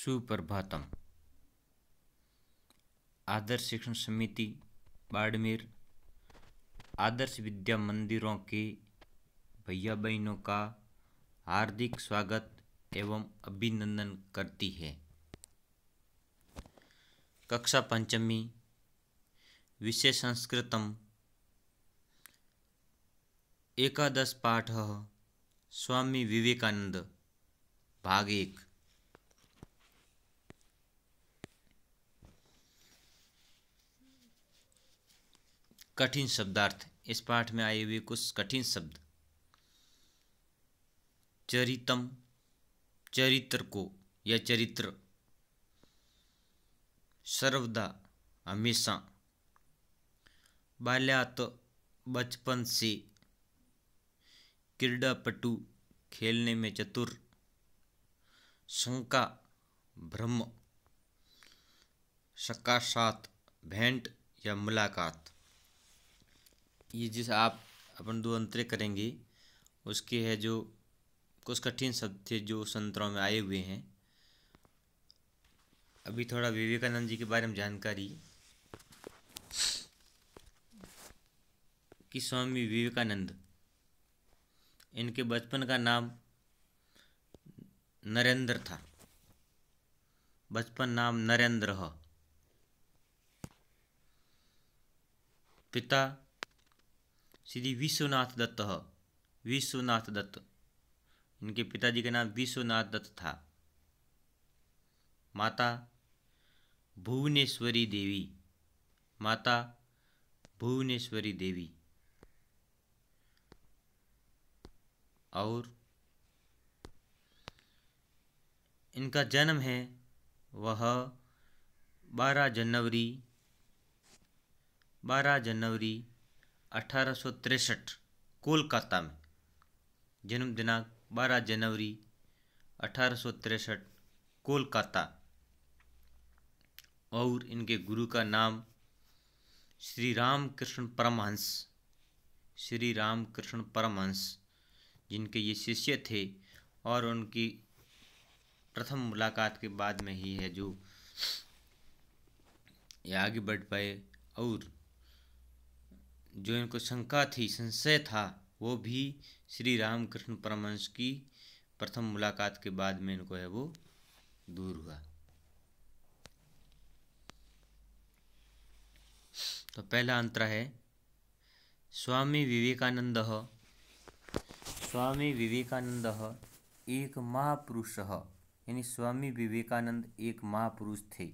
सुप्रभातम। आदर्श शिक्षण समिति बाड़मेर आदर्श विद्या मंदिरों के भैया बहनों का हार्दिक स्वागत एवं अभिनंदन करती है। कक्षा पंचमी, विषय संस्कृतम, एकादश पाठ स्वामी विवेकानंद, भाग 1। कठिन शब्दार्थ। इस पाठ में आए हुए कुछ कठिन शब्द। चरितम, चरित्र को या चरित्र। सर्वदा, हमेशा। बाल्यात, बचपन से। क्रीडापटु, खेलने में चतुर। शंका, भ्रम। सकाशात, भेंट या मुलाकात। ये जिस आप अपन दो अंतरे करेंगे उसके है जो कुछ कठिन शब्द थे जो संतरों में आए हुए हैं। अभी थोड़ा विवेकानंद जी के बारे में जानकारी कि स्वामी विवेकानंद, इनके बचपन का नाम नरेंद्र था। बचपन नाम नरेंद्र है। पिता श्री विश्वनाथ दत्त है। विश्वनाथ दत्त, इनके पिताजी का नाम विश्वनाथ दत्त था। माता भुवनेश्वरी देवी। माता भुवनेश्वरी देवी। और इनका जन्म है वह 12 जनवरी 1863 कोलकाता में। जन्म दिनांक 12 जनवरी 1863 कोलकाता। और इनके गुरु का नाम श्री रामकृष्ण परमहंस। श्री रामकृष्ण परमहंस, जिनके ये शिष्य थे। और उनकी प्रथम मुलाकात के बाद में ही है जो ये आगे बढ़ पाए। और जो इनको शंका थी, संशय था, वो भी श्री रामकृष्ण परमहंस की प्रथम मुलाकात के बाद में इनको है वो दूर हुआ। तो पहला अंतर है स्वामी विवेकानंद। स्वामी विवेकानंद एक महापुरुष, यानी स्वामी विवेकानंद एक महापुरुष थे।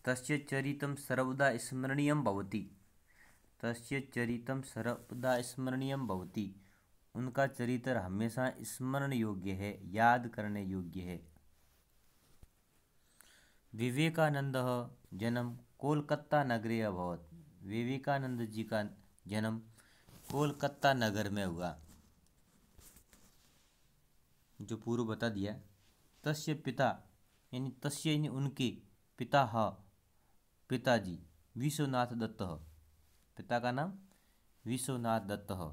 तस्य चरितं सर्वदा स्मरणीयं भवति। तस्य चरितं सर्वदा स्मरणीयं भवति। उनका चरित्र हमेशा स्मरण योग्य है, याद करने योग्य है। विवेकानंद जन्म कोलकाता नगरे अभवत। विवेकानंद जी का जन्म कोलकाता नगर में हुआ, जो पूर्व बता दिया। तस्य पिता, यानी तस्य यानी उनके पिता पिताजी विश्वनाथ दत्त। पिता का नाम विश्वनाथ दत्त है।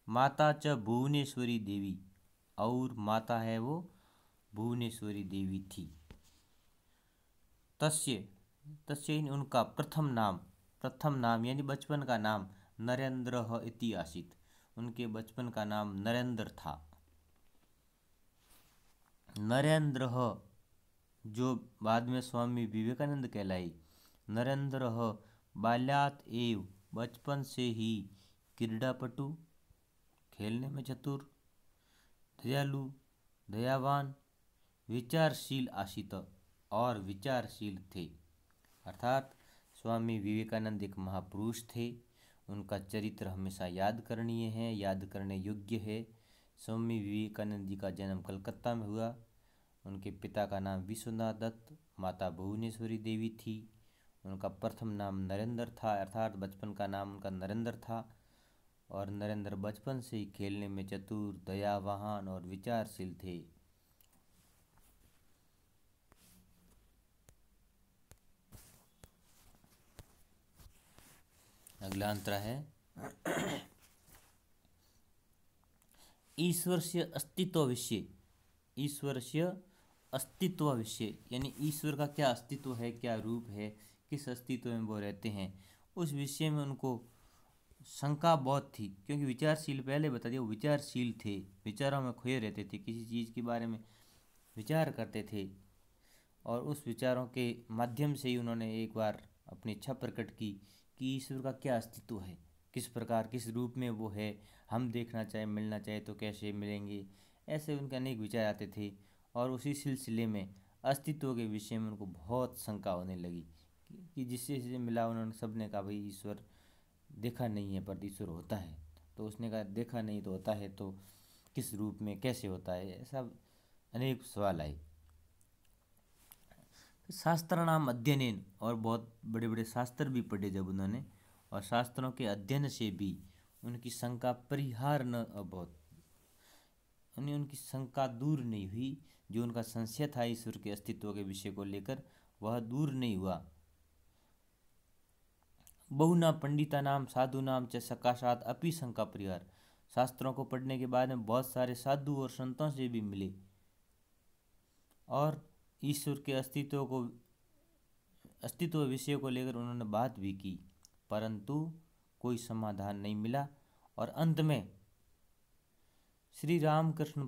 माता च भुवनेश्वरी देवी, और माता है वो भुवनेश्वरी देवी थी। तस्य यानी उनका प्रथम नाम यानी बचपन का नाम नरेंद्र इति आसीत। उनके बचपन का नाम नरेंद्र था। नरेंद्र जो बाद में स्वामी विवेकानंद कहलाई। नरेंद्र बाल्यात एव, बचपन से ही, क्रीडापटु, खेलने में चतुर, दयालु, दयावान, विचारशील आशित, और विचारशील थे। अर्थात स्वामी विवेकानंद एक महापुरुष थे। उनका चरित्र हमेशा याद करणीय है, याद करने योग्य है। स्वामी विवेकानंद जी का जन्म कलकत्ता में हुआ। उनके पिता का नाम विश्वनाथ दत्त, माता भुवनेश्वरी देवी थी। उनका प्रथम नाम नरेंद्र था, अर्थात बचपन का नाम उनका नरेंद्र था। और नरेंद्र बचपन से ही खेलने में चतुर, दयावान और विचारशील थे। अगला अंतर है ईश्वर से अस्तित्व विषय। ईश्वर से अस्तित्व विषय, यानी ईश्वर का क्या अस्तित्व है, क्या रूप है, किस अस्तित्व में वो रहते हैं, उस विषय में उनको शंका बहुत थी। क्योंकि विचारशील, पहले बता दिया, वो विचारशील थे, विचारों में खोए रहते थे, किसी चीज़ के बारे में विचार करते थे, और उस विचारों के माध्यम से ही उन्होंने एक बार अपनी इच्छा प्रकट की कि ईश्वर का क्या अस्तित्व है, किस प्रकार, किस रूप में वो है, हम देखना चाहे, मिलना चाहे तो कैसे मिलेंगे। ऐसे उनके अनेक विचार आते थे, और उसी सिलसिले में अस्तित्व के विषय में उनको बहुत शंका होने लगी कि जिससे मिला उन्होंने सबने कहा भाई ईश्वर देखा नहीं है पर ईश्वर होता है। तो उसने कहा देखा नहीं तो होता है तो किस रूप में, कैसे होता है, ऐसा अनेक सवाल आए। शास्त्राणाम अध्ययन, और बहुत बड़े बड़े शास्त्र भी पढ़े जब उन्होंने, और शास्त्रों के अध्ययन से भी उनकी शंका परिहार न अभवत, उनकी शंका दूर नहीं हुई। जो उनका संशय था ईश्वर के अस्तित्व के विषय को लेकर, वह दूर नहीं हुआ। बहुना पंडिता नाम साधु नाम च सकाशात अपि शंका परिहार, शास्त्रों को पढ़ने के बाद में बहुत सारे साधु और संतों से भी मिले, और ईश्वर के अस्तित्व विषय को लेकर उन्होंने बात भी की, परंतु कोई समाधान नहीं मिला। और अंत में श्री रामकृष्ण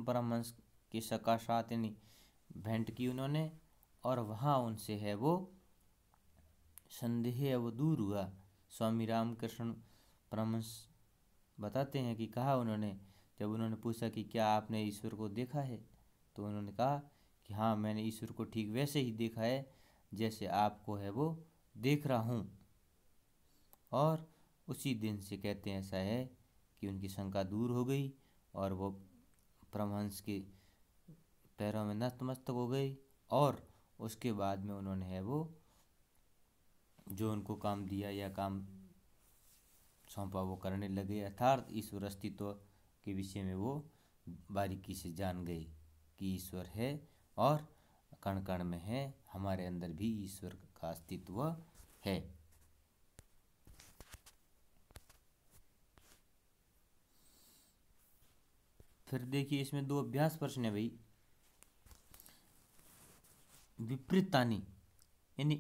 परमहंस के सकाशात यानी भेंट की उन्होंने, और वहाँ उनसे है वो संदेह है वो दूर हुआ। स्वामी रामकृष्ण परमहंस बताते हैं कि कहा उन्होंने, जब उन्होंने पूछा कि क्या आपने ईश्वर को देखा है, तो उन्होंने कहा कि हाँ, मैंने ईश्वर को ठीक वैसे ही देखा है जैसे आपको है वो देख रहा हूँ। और उसी दिन से कहते हैं ऐसा है कि उनकी शंका दूर हो गई, और वो परमहंस के पैरों में नतमस्तक हो गई, और उसके बाद में उन्होंने है वो जो उनको काम दिया या काम सौंपा वो करने लगे, अर्थात ईश्वर अस्तित्व के विषय में वो बारीकी से जान गए कि ईश्वर है और कण कण में है, हमारे अंदर भी ईश्वर का अस्तित्व है। फिर देखिए इसमें दो अभ्यास प्रश्न है भाई। विपरीतानी, यानी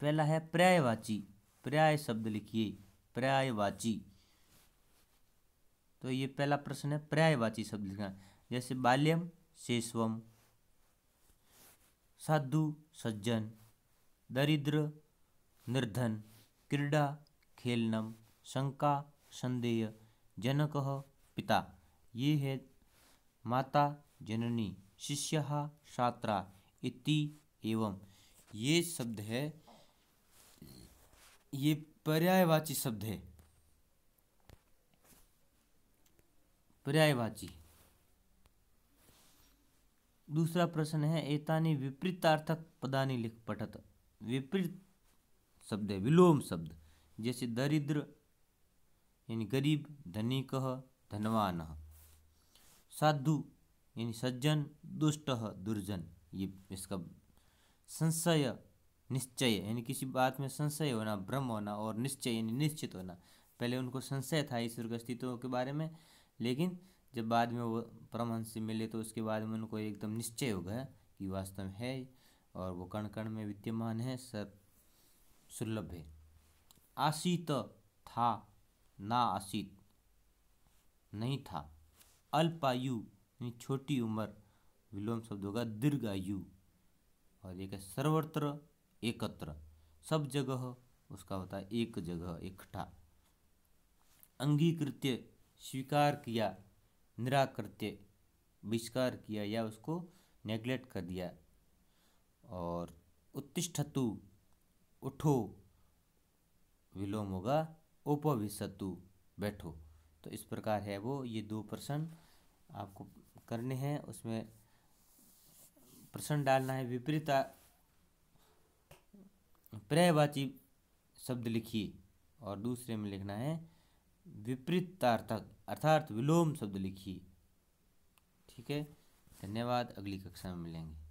पहला है पर्यायवाची, पर्याय शब्द लिखिए, पर्यायवाची। तो ये पहला प्रश्न है, पर्यायवाची शब्द लिखना। जैसे बाल्यम शेषवम, साधु सज्जन, दरिद्र निर्धन, क्रीड़ा खेलनम, शंका संदेह, जनकः पिता। ये है माता जननी, शिष्यः छात्रा इति एवं। ये शब्द है, ये पर्यायवाची शब्द है, पर्यायवाची। दूसरा प्रश्न है एतानि विपरीतार्थक पदानि लिख पठत। विपरीत शब्द है, विलोम शब्द। जैसे दरिद्र यानी गरीब, धनिकः धनवानः, साधु यानी सज्जन, दुष्टः दुर्जन। ये इसका संशय निश्चय यानी किसी बात में संशय होना, भ्रम होना, और निश्चय यानी निश्चित होना। पहले उनको संशय था ईश्वर के अस्तित्व के बारे में, लेकिन जब बाद में वो परमहंस से मिले तो उसके बाद में उनको एकदम निश्चय हो गया कि वास्तव में है, और वो कण कण में विद्यमान है, सब सुलभ है। आसीत था, ना आसीत नहीं था। अल्पायु यानी छोटी उम्र, विलोम शब्द होगा दीर्घायु। और एक है सर्वत्र एकत्र, सब जगह उसका होता है एक जगह, इकट्ठा। अंगीकृत्य स्वीकार किया, निराकृत्य बहिष्कार किया या उसको नेग्लेक्ट कर दिया। और उत्तिष्ठतु उठो, विलोम होगा उपविशतु बैठो। तो इस प्रकार है वो, ये दो प्रश्न आपको करने हैं। उसमें प्रश्न डालना है विपरीत पर्यायवाची शब्द लिखिए, और दूसरे में लिखना है विपरीतार्थक अर्थात विलोम शब्द लिखिए। ठीक है, धन्यवाद, अगली कक्षा में मिलेंगे।